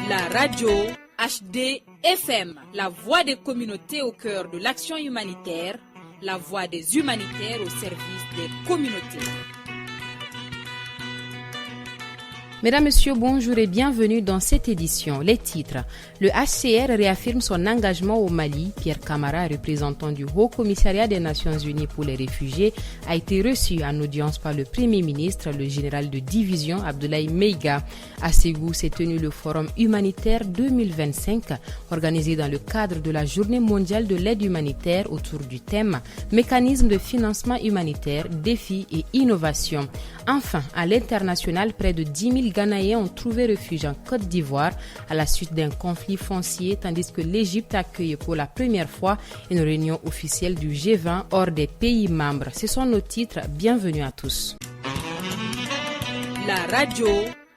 La radio HD FM, la voix des communautés au cœur de l'action humanitaire, la voix des humanitaires au service des communautés. Mesdames, Messieurs, bonjour et bienvenue dans cette édition. Les titres. Le HCR réaffirme son engagement au Mali. Pierre Camara, représentant du Haut Commissariat des Nations Unies pour les réfugiés, a été reçu en audience par le Premier ministre, le général de division Abdoulaye Meiga. À Ségou s'est tenu le Forum humanitaire 2025, organisé dans le cadre de la Journée mondiale de l'aide humanitaire autour du thème Mécanisme de financement humanitaire, défis et innovation. Enfin, à l'international, près de 10 000 Ghanéens ont trouvé refuge en Côte d'Ivoire à la suite d'un conflit foncier, tandis que l'Égypte accueille pour la première fois une réunion officielle du G20 hors des pays membres. Ce sont nos titres. Bienvenue à tous. La radio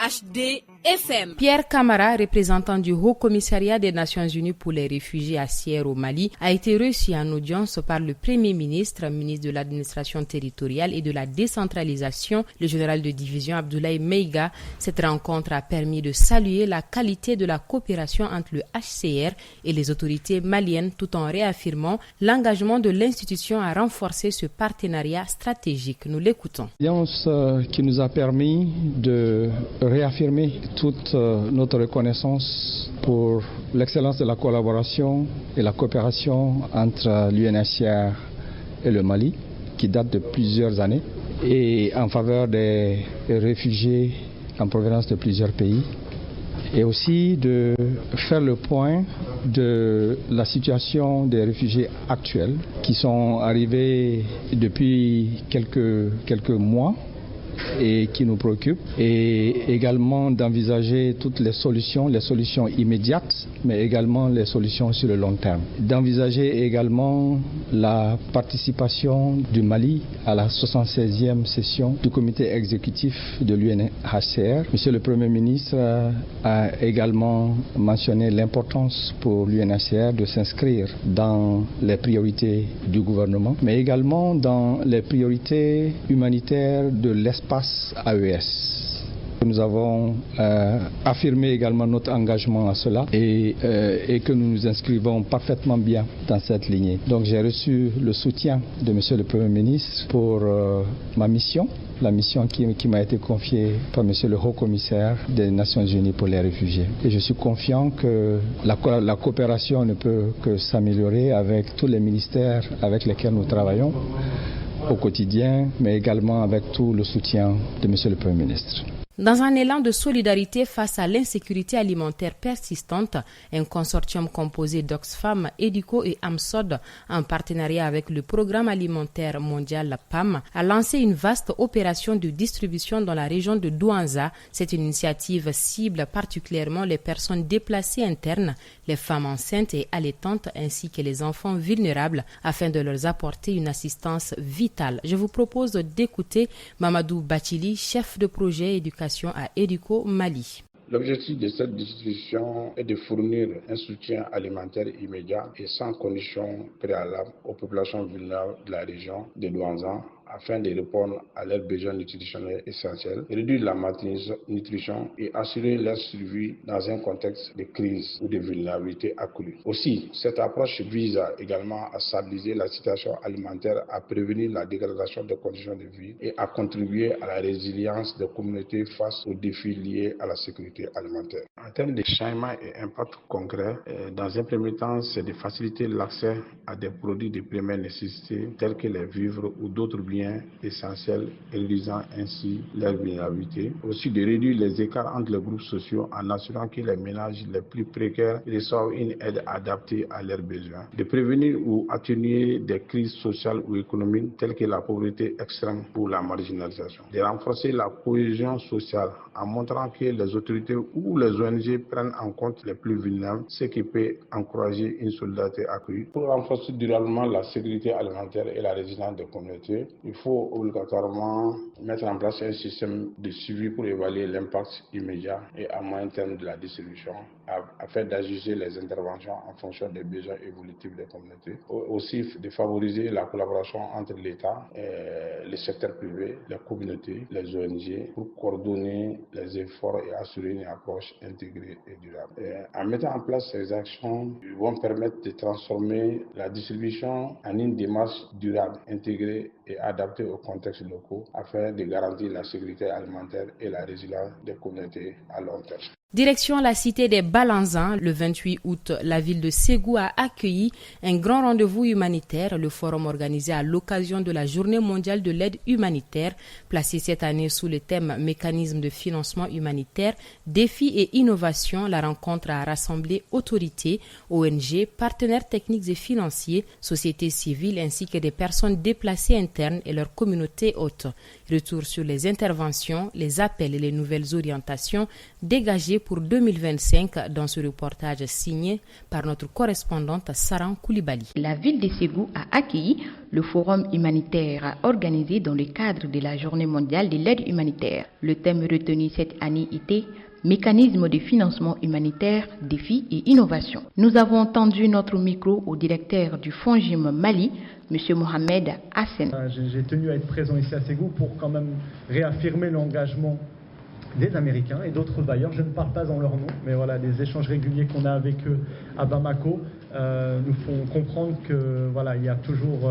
HD FM. Pierre Camara, représentant du Haut Commissariat des Nations Unies pour les réfugiés à Sierre au Mali, a été reçu en audience par le Premier ministre, ministre de l'administration territoriale et de la décentralisation, le général de division Abdoulaye Meiga. Cette rencontre a permis de saluer la qualité de la coopération entre le HCR et les autorités maliennes tout en réaffirmant l'engagement de l'institution à renforcer ce partenariat stratégique. Nous l'écoutons. L'audience qui nous a permis de réaffirmer toute notre reconnaissance pour l'excellence de la collaboration et la coopération entre l'UNHCR et le Mali, qui date de plusieurs années, et en faveur des réfugiés en provenance de plusieurs pays, et aussi de faire le point de la situation des réfugiés actuels qui sont arrivés depuis quelques mois et qui nous préoccupent, et également d'envisager toutes les solutions immédiates, mais également les solutions sur le long terme. D'envisager également la participation du Mali à la 76e session du comité exécutif de l'UNHCR. Monsieur le Premier ministre a également mentionné l'importance pour l'UNHCR de s'inscrire dans les priorités du gouvernement, mais également dans les priorités humanitaires de l'espace AES. Nous avons affirmé également notre engagement à cela et que nous nous inscrivons parfaitement bien dans cette lignée. Donc j'ai reçu le soutien de Monsieur le Premier ministre pour ma mission, la mission qui m'a été confiée par Monsieur le Haut Commissaire des Nations Unies pour les réfugiés. Et je suis confiant que la coopération ne peut que s'améliorer avec tous les ministères avec lesquels nous travaillons au quotidien, mais également avec tout le soutien de Monsieur le Premier ministre. Dans un élan de solidarité face à l'insécurité alimentaire persistante, un consortium composé d'Oxfam, Edico et AMSOD, en partenariat avec le Programme alimentaire mondial PAM, a lancé une vaste opération de distribution dans la région de Douanza. Cette initiative cible particulièrement les personnes déplacées internes, les femmes enceintes et allaitantes ainsi que les enfants vulnérables afin de leur apporter une assistance vitale. Je vous propose d'écouter Mamadou Bachili, chef de projet éducation à Edico Mali. L'objectif de cette distribution est de fournir un soutien alimentaire immédiat et sans condition préalable aux populations vulnérables de la région de Douanza afin de répondre à leurs besoins nutritionnels essentiels, réduire la malnutrition et assurer leur survie dans un contexte de crise ou de vulnérabilité accrue. Aussi, cette approche vise également à stabiliser la situation alimentaire, à prévenir la dégradation des conditions de vie et à contribuer à la résilience des communautés face aux défis liés à la sécurité alimentaire. En termes de changement et impact concret, dans un premier temps, c'est de faciliter l'accès à des produits de première nécessité tels que les vivres ou d'autres biens essentiels et réduisant ainsi leur vulnérabilité. Aussi de réduire les écarts entre les groupes sociaux en assurant que les ménages les plus précaires reçoivent une aide adaptée à leurs besoins. De prévenir ou atténuer des crises sociales ou économiques telles que la pauvreté extrême ou la marginalisation. De renforcer la cohésion sociale en montrant que les autorités ou les ONG prennent en compte les plus vulnérables, ce qui peut encourager une solidarité accrue. Pour renforcer durablement la sécurité alimentaire et la résilience des communautés, il faut obligatoirement mettre en place un système de suivi pour évaluer l'impact immédiat et à moyen terme de la distribution, afin d'ajuster les interventions en fonction des besoins évolutifs des communautés. Aussi de favoriser la collaboration entre l'État, le secteur privé, les communautés, les ONG pour coordonner les efforts et assurer une approche intégrée et durable. En mettant en place ces actions, ils vont permettre de transformer la distribution en une démarche durable, intégrée et adaptée aux contextes locaux afin de garantir la sécurité alimentaire et la résilience des communautés à long terme. Direction la cité des Balanzans, le 28 août, la ville de Ségou a accueilli un grand rendez-vous humanitaire, le forum organisé à l'occasion de la Journée mondiale de l'aide humanitaire, placé cette année sous le thème Mécanisme de financement humanitaire, défis et innovations. La rencontre a rassemblé autorités, ONG, partenaires techniques et financiers, sociétés civiles ainsi que des personnes déplacées internes et leurs communautés hôtes. Retour sur les interventions, les appels et les nouvelles orientations dégagées pour 2025 dans ce reportage signé par notre correspondante Saran Koulibaly. La ville de Ségou a accueilli le forum humanitaire organisé dans le cadre de la Journée mondiale de l'aide humanitaire. Le thème retenu cette année était Mécanisme de financement humanitaire, défis et innovation. Nous avons tendu notre micro au directeur du FONGIM Mali, M. Mohamed Hassen. J'ai tenu à être présent ici à Ségou pour quand même réaffirmer l'engagement des Américains et d'autres bailleurs. Je ne parle pas en leur nom, mais voilà, les échanges réguliers qu'on a avec eux à Bamako nous font comprendre que voilà, il y a toujours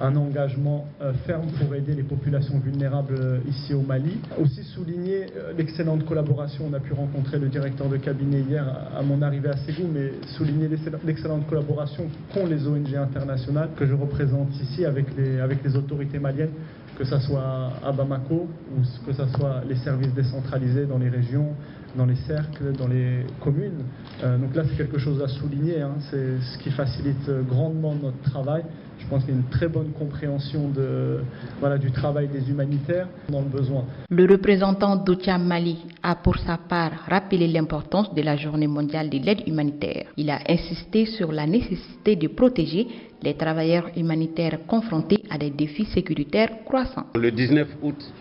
un engagement ferme pour aider les populations vulnérables ici au Mali. Aussi souligner l'excellente collaboration. On a pu rencontrer le directeur de cabinet hier à mon arrivée à Ségou, mais souligner l'excellente collaboration qu'ont les ONG internationales que je représente ici avec les autorités maliennes, que ce soit à Bamako ou que ce soit les services décentralisés dans les régions, dans les cercles, dans les communes. Donc là, c'est quelque chose à souligner. C'est ce qui facilite grandement notre travail. Je pense qu'il y a une très bonne compréhension du travail des humanitaires dans le besoin. Le représentant d'OCHA Mali a pour sa part rappelé l'importance de la Journée mondiale de l'aide humanitaire. Il a insisté sur la nécessité de protéger les travailleurs humanitaires confrontés à des défis sécuritaires croissants. Le 19 août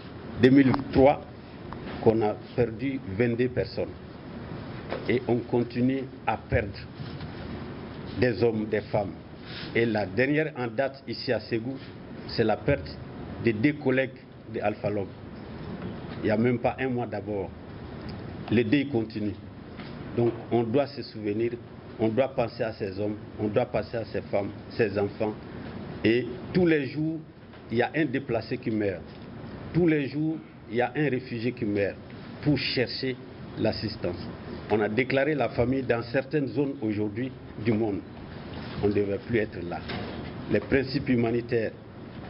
2003, qu'on a perdu 22 personnes et on continue à perdre des hommes, des femmes. Et la dernière en date ici à Ségou, c'est la perte de 2 collègues de Alpha Log. Il n'y a même pas un mois d'abord. Le deuil continue. Donc on doit se souvenir, on doit penser à ces hommes, on doit penser à ces femmes, ces enfants. Et tous les jours, il y a un déplacé qui meurt. Tous les jours, il y a un réfugié qui meurt pour chercher l'assistance. On a déclaré la famille dans certaines zones aujourd'hui du monde. On ne devrait plus être là. Les principes humanitaires,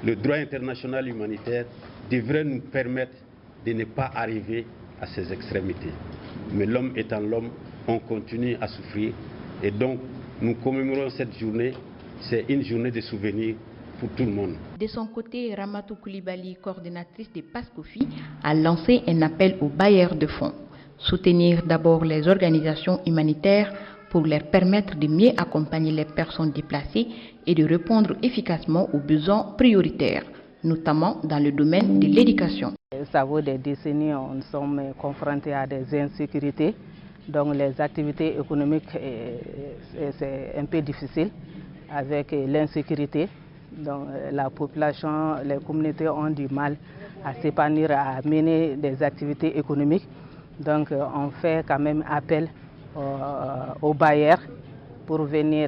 le droit international humanitaire devrait nous permettre de ne pas arriver à ces extrémités. Mais l'homme étant l'homme, on continue à souffrir. Et donc, nous commémorons cette journée. C'est une journée de souvenir pour tout le monde. De son côté, Ramatou Koulibaly, coordinatrice de PASCOFI, a lancé un appel aux bailleurs de fonds. Soutenir d'abord les organisations humanitaires pour leur permettre de mieux accompagner les personnes déplacées et de répondre efficacement aux besoins prioritaires, notamment dans le domaine de l'éducation. Ça vaut des décennies, nous sommes confrontés à des insécurités, donc les activités économiques, c'est un peu difficile avec l'insécurité. Donc la population, les communautés ont du mal à s'épanouir, à mener des activités économiques. Donc on fait quand même appel aux bailleurs pour venir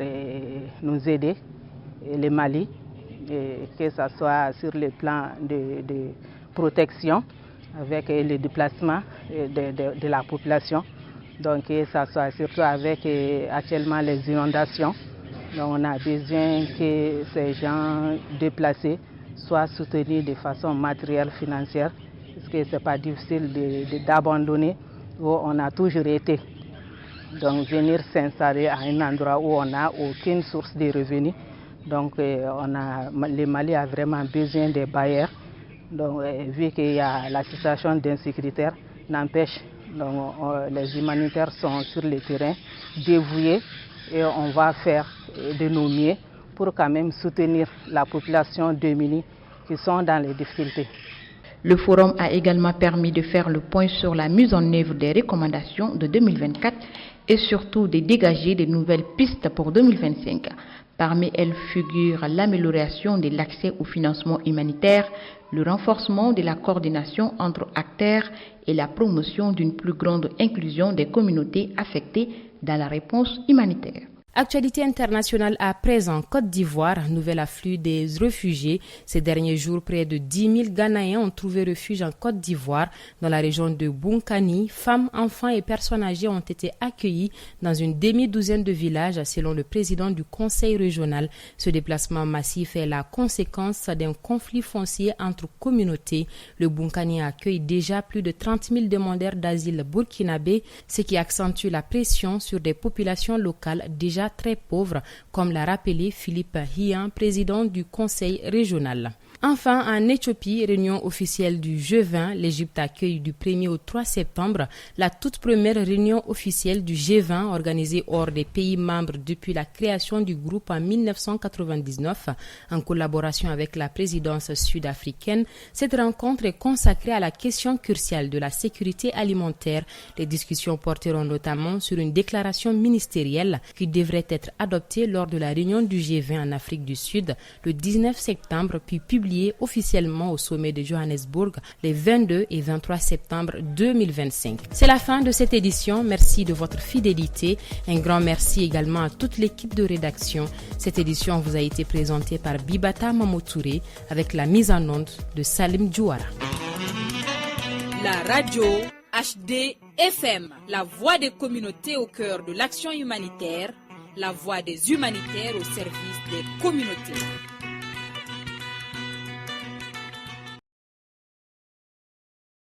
nous aider, les Mali, que ce soit sur le plan de protection avec le déplacement de la population. Donc que ce soit surtout avec actuellement les inondations. Donc, on a besoin que ces gens déplacés soient soutenus de façon matérielle, financière, parce que ce n'est pas difficile d'abandonner où on a toujours été. Donc venir s'installer à un endroit où on n'a aucune source de revenus. Donc le Mali a vraiment besoin des bailleurs. Donc vu qu'il y a la situation d'insécurité, n'empêche, les humanitaires sont sur le terrain, dévoués, et on va faire de nos mieux pour quand même soutenir la population démunie qui sont dans les difficultés. Le forum a également permis de faire le point sur la mise en œuvre des recommandations de 2024 et surtout de dégager de nouvelles pistes pour 2025. Parmi elles figurent l'amélioration de l'accès au financement humanitaire, le renforcement de la coordination entre acteurs et la promotion d'une plus grande inclusion des communautés affectées dans la réponse humanitaire. Actualité internationale à présent, Côte d'Ivoire, nouvel afflux des réfugiés. Ces derniers jours, près de 10 000 Ghanéens ont trouvé refuge en Côte d'Ivoire. Dans la région de Bunkani, femmes, enfants et personnes âgées ont été accueillis dans une demi-douzaine de villages, selon le président du conseil régional. Ce déplacement massif est la conséquence d'un conflit foncier entre communautés. Le Bunkani accueille déjà plus de 30 000 demandeurs d'asile burkinabés, ce qui accentue la pression sur des populations locales déjà très pauvres, comme l'a rappelé Philippe Hian, président du conseil régional. Enfin, en Éthiopie, réunion officielle du G20, l'Égypte accueille du 1er au 3 septembre la toute première réunion officielle du G20 organisée hors des pays membres depuis la création du groupe en 1999 en collaboration avec la présidence sud-africaine. Cette rencontre est consacrée à la question cruciale de la sécurité alimentaire. Les discussions porteront notamment sur une déclaration ministérielle qui devrait être adoptée lors de la réunion du G20 en Afrique du Sud le 19 septembre puis publiée officiellement au sommet de Johannesburg les 22 et 23 septembre 2025. C'est la fin de cette édition. Merci de votre fidélité. Un grand merci également à toute l'équipe de rédaction. Cette édition vous a été présentée par Bibata Mamotouré avec la mise en onde de Salim Djouara. La radio HD FM, la voix des communautés au cœur de l'action humanitaire, la voix des humanitaires au service des communautés.